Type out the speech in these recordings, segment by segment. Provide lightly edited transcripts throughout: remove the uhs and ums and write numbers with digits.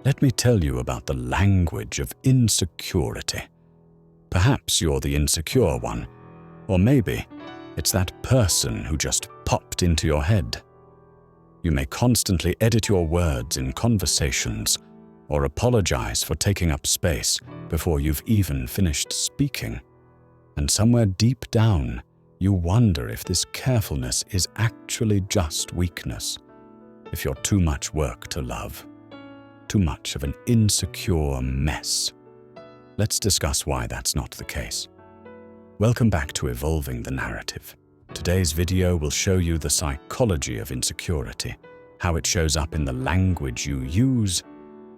let me tell you about the language of insecurity. Perhaps you're the insecure one, or maybe it's that person who just popped into your head. You may constantly edit your words in conversations or apologize for taking up space before you've even finished speaking. And somewhere deep down, you wonder if this carefulness is actually just weakness, if you're too much work to love, too much of an insecure mess. Let's discuss why that's not the case. Welcome back to Evolving the Narrative. Today's video will show you the psychology of insecurity, how it shows up in the language you use,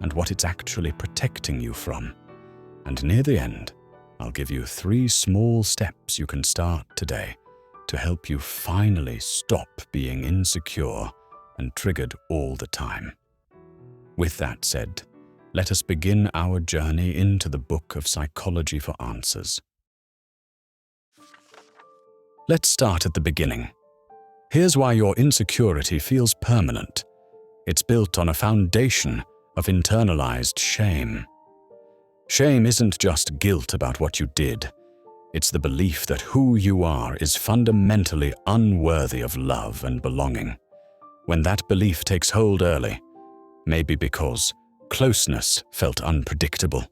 and what it's actually protecting you from. And near the end, I'll give you 3 small steps you can start today to help you finally stop being insecure and triggered all the time. With that said, let us begin our journey into the book of Psychology for Answers. Let's start at the beginning. Here's why your insecurity feels permanent. It's built on a foundation of internalized shame. Shame isn't just guilt about what you did. It's the belief that who you are is fundamentally unworthy of love and belonging. When that belief takes hold early, maybe because closeness felt unpredictable,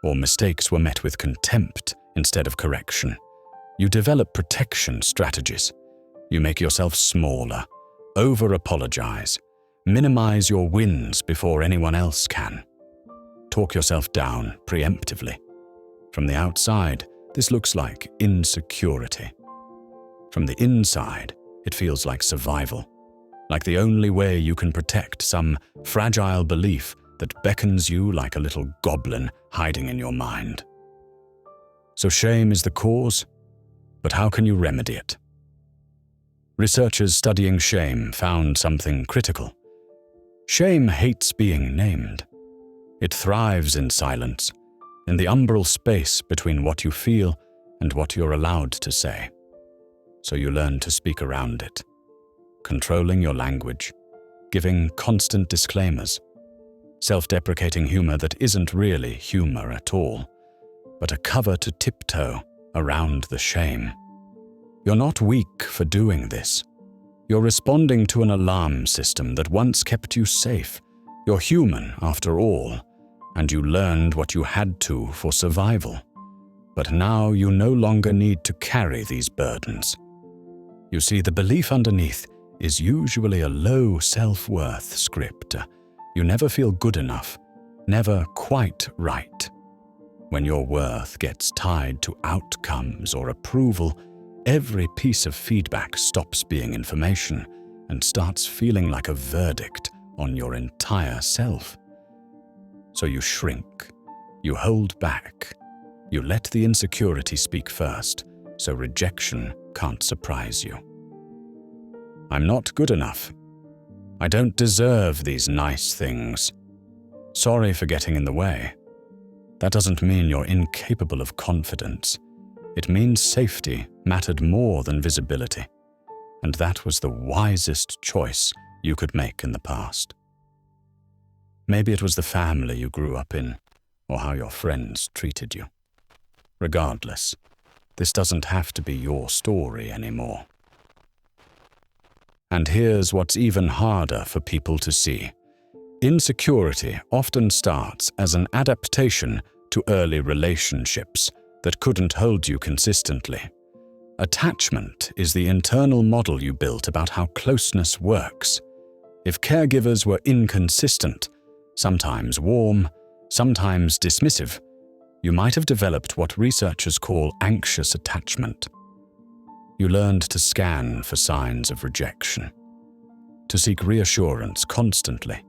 or mistakes were met with contempt instead of correction, you develop protection strategies. You make yourself smaller, over-apologize, minimize your wins before anyone else can. Talk yourself down preemptively. From the outside, this looks like insecurity. From the inside, it feels like survival, like the only way you can protect some fragile belief that beckons you like a little goblin hiding in your mind. So shame is the cause, but how can you remedy it? Researchers studying shame found something critical. Shame hates being named. It thrives in silence, in the umbral space between what you feel and what you're allowed to say. So you learn to speak around it, controlling your language, giving constant disclaimers, self-deprecating humor that isn't really humor at all, but a cover to tiptoe around the shame. You're not weak for doing this. You're responding to an alarm system that once kept you safe. You're human, after all, and you learned what you had to for survival. But now you no longer need to carry these burdens. You see, the belief underneath is usually a low self-worth script. You never feel good enough, never quite right. When your worth gets tied to outcomes or approval, every piece of feedback stops being information and starts feeling like a verdict on your entire self. So you shrink, you hold back, you let the insecurity speak first, so rejection can't surprise you. I'm not good enough. I don't deserve these nice things. Sorry for getting in the way. That doesn't mean you're incapable of confidence. It means safety mattered more than visibility, and that was the wisest choice you could make in the past. Maybe it was the family you grew up in, or how your friends treated you. Regardless, this doesn't have to be your story anymore. And here's what's even harder for people to see. Insecurity often starts as an adaptation to early relationships that couldn't hold you consistently. Attachment is the internal model you built about how closeness works. If caregivers were inconsistent, sometimes warm, sometimes dismissive, you might have developed what researchers call anxious attachment. You learned to scan for signs of rejection, to seek reassurance constantly,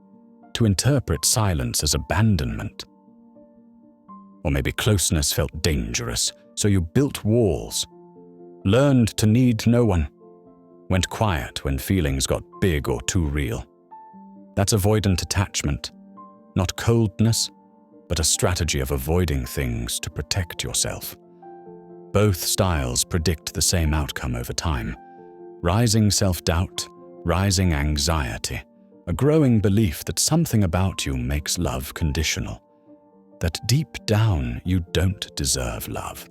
to interpret silence as abandonment. Or maybe closeness felt dangerous, so you built walls, learned to need no one, went quiet when feelings got big or too real. That's avoidant attachment, not coldness, but a strategy of avoiding things to protect yourself. Both styles predict the same outcome over time: rising self-doubt, rising anxiety, a growing belief that something about you makes love conditional, that deep down you don't deserve love.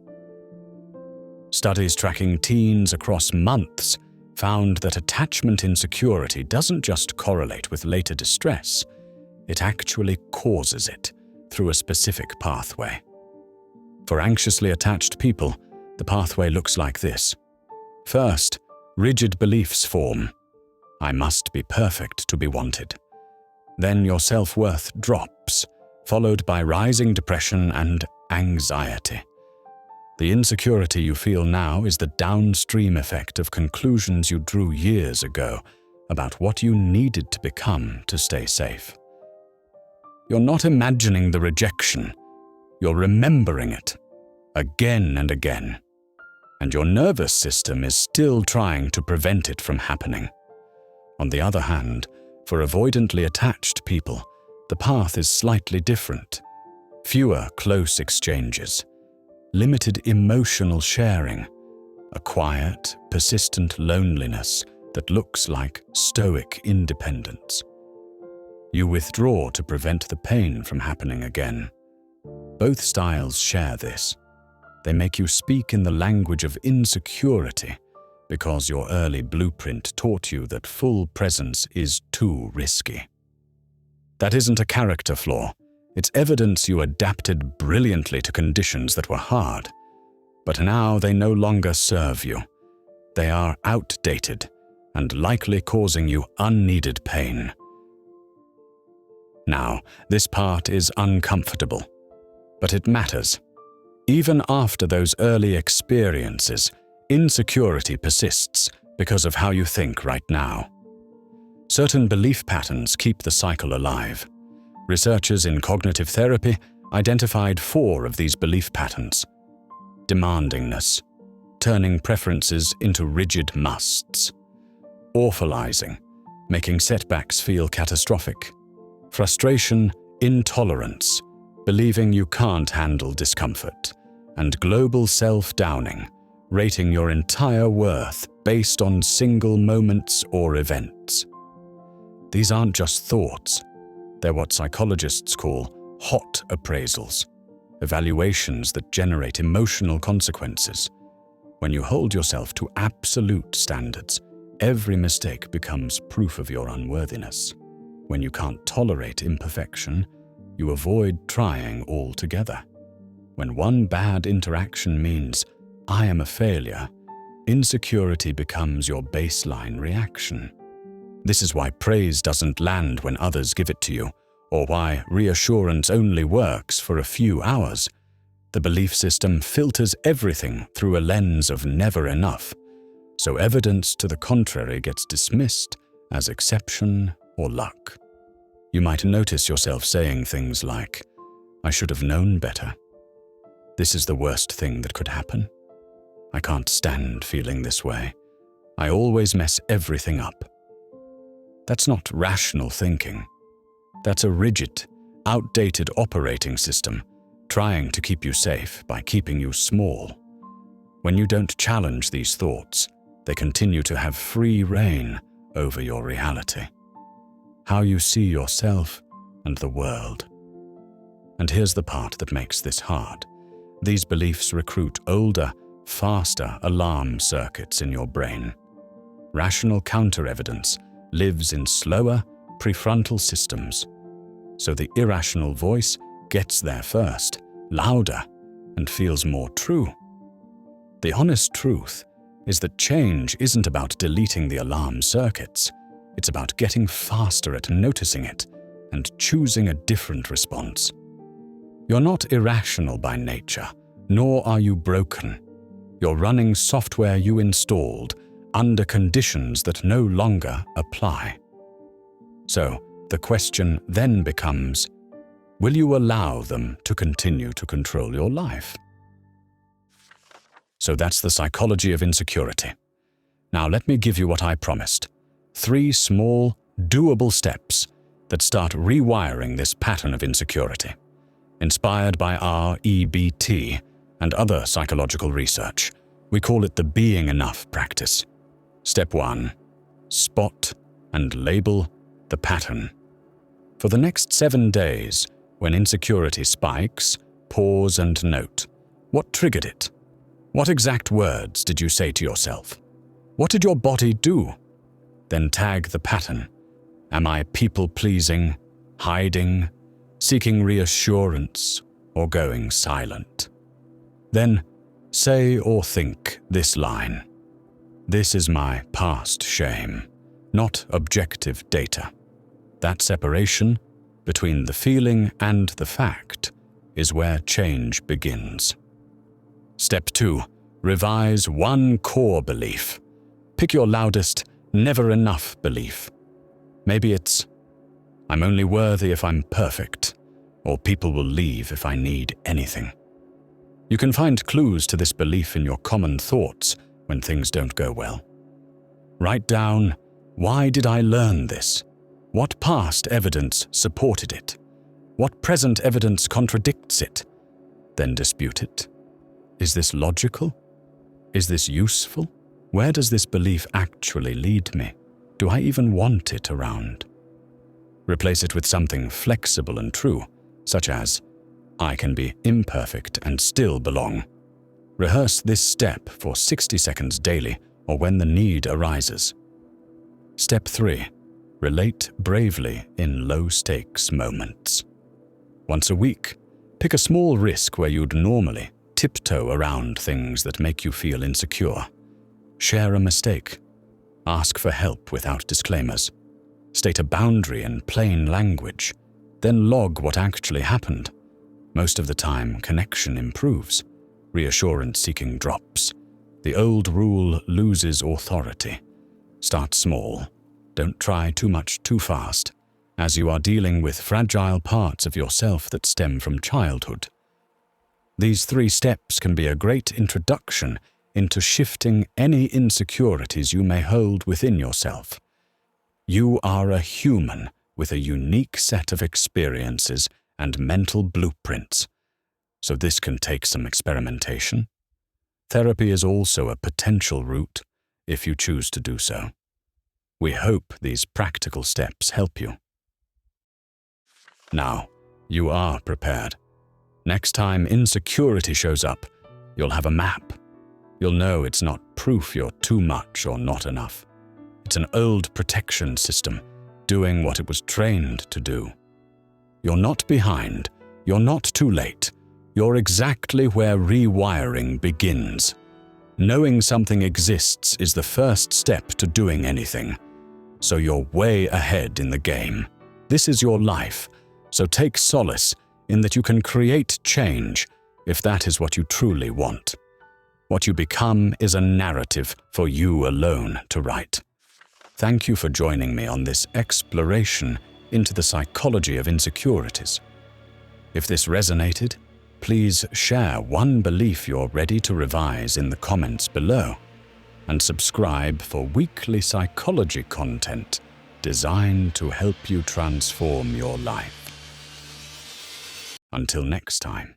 Studies tracking teens across months found that attachment insecurity doesn't just correlate with later distress, it actually causes it through a specific pathway. For anxiously attached people, the pathway looks like this. First, rigid beliefs form. I must be perfect to be wanted. Then your self-worth drops, followed by rising depression and anxiety. The insecurity you feel now is the downstream effect of conclusions you drew years ago about what you needed to become to stay safe. You're not imagining the rejection, you're remembering it, again and again. And your nervous system is still trying to prevent it from happening. On the other hand, for avoidantly attached people, the path is slightly different. Fewer close exchanges, limited emotional sharing, a quiet, persistent loneliness that looks like stoic independence. You withdraw to prevent the pain from happening again. Both styles share this. They make you speak in the language of insecurity because your early blueprint taught you that full presence is too risky. That isn't a character flaw. It's evidence you adapted brilliantly to conditions that were hard. But now they no longer serve you. They are outdated and likely causing you unneeded pain. Now, this part is uncomfortable, but it matters. Even after those early experiences, insecurity persists because of how you think right now. Certain belief patterns keep the cycle alive. Researchers in cognitive therapy identified 4 of these belief patterns. Demandingness, turning preferences into rigid musts. Awfulizing, making setbacks feel catastrophic. Frustration, intolerance, believing you can't handle discomfort. And global self-downing, rating your entire worth based on single moments or events. These aren't just thoughts. They're what psychologists call hot appraisals, evaluations that generate emotional consequences. When you hold yourself to absolute standards, every mistake becomes proof of your unworthiness. When you can't tolerate imperfection, you avoid trying altogether. When one bad interaction means, I am a failure, insecurity becomes your baseline reaction. This is why praise doesn't land when others give it to you, or why reassurance only works for a few hours. The belief system filters everything through a lens of never enough, so evidence to the contrary gets dismissed as exception or luck. You might notice yourself saying things like, I should have known better. This is the worst thing that could happen. I can't stand feeling this way. I always mess everything up. That's not rational thinking. That's a rigid, outdated operating system trying to keep you safe by keeping you small. When you don't challenge these thoughts, they continue to have free rein over your reality, how you see yourself and the world. And here's the part that makes this hard. These beliefs recruit older, faster alarm circuits in your brain. Rational counter-evidence lives in slower prefrontal systems, so the irrational voice gets there first, louder, and feels more true. The honest truth is that change isn't about deleting the alarm circuits. It's about getting faster at noticing it and choosing a different response. You're not irrational by nature, nor are you broken. You're running software you installed under conditions that no longer apply. So, the question then becomes, will you allow them to continue to control your life? So that's the psychology of insecurity. Now let me give you what I promised. 3 small, doable steps that start rewiring this pattern of insecurity. Inspired by REBT and other psychological research, we call it the being enough practice. Step 1. Spot and label the pattern. For the next 7 days, when insecurity spikes, pause and note. What triggered it? What exact words did you say to yourself? What did your body do? Then tag the pattern. Am I people-pleasing, hiding, seeking reassurance, or going silent? Then say or think this line. This is my past shame, not objective data. That separation between the feeling and the fact is where change begins. Step 2. Revise one core belief. Pick your loudest, never enough belief. Maybe it's, I'm only worthy if I'm perfect, or people will leave if I need anything. You can find clues to this belief in your common thoughts when things don't go well. Write down, why did I learn this? What past evidence supported it? What present evidence contradicts it? Then dispute it. Is this logical? Is this useful? Where does this belief actually lead me? Do I even want it around? Replace it with something flexible and true, such as, I can be imperfect and still belong. Rehearse this step for 60 seconds daily or when the need arises. Step 3. Relate bravely in low-stakes moments. Once a week, pick a small risk where you'd normally tiptoe around things that make you feel insecure. Share a mistake. Ask for help without disclaimers. State a boundary in plain language. Then log what actually happened. Most of the time, connection improves. Reassurance-seeking drops. The old rule loses authority. Start small. Don't try too much too fast, as you are dealing with fragile parts of yourself that stem from childhood. These 3 steps can be a great introduction into shifting any insecurities you may hold within yourself. You are a human with a unique set of experiences and mental blueprints, so this can take some experimentation. Therapy is also a potential route if you choose to do so. We hope these practical steps help you. Now, you are prepared. Next time insecurity shows up, you'll have a map. You'll know it's not proof you're too much or not enough. It's an old protection system doing what it was trained to do. You're not behind. You're not too late. You're exactly where rewiring begins. Knowing something exists is the first step to doing anything. So you're way ahead in the game. This is your life, so take solace in that you can create change if that is what you truly want. What you become is a narrative for you alone to write. Thank you for joining me on this exploration into the psychology of insecurities. If this resonated, please share one belief you're ready to revise in the comments below, and subscribe for weekly psychology content designed to help you transform your life. Until next time.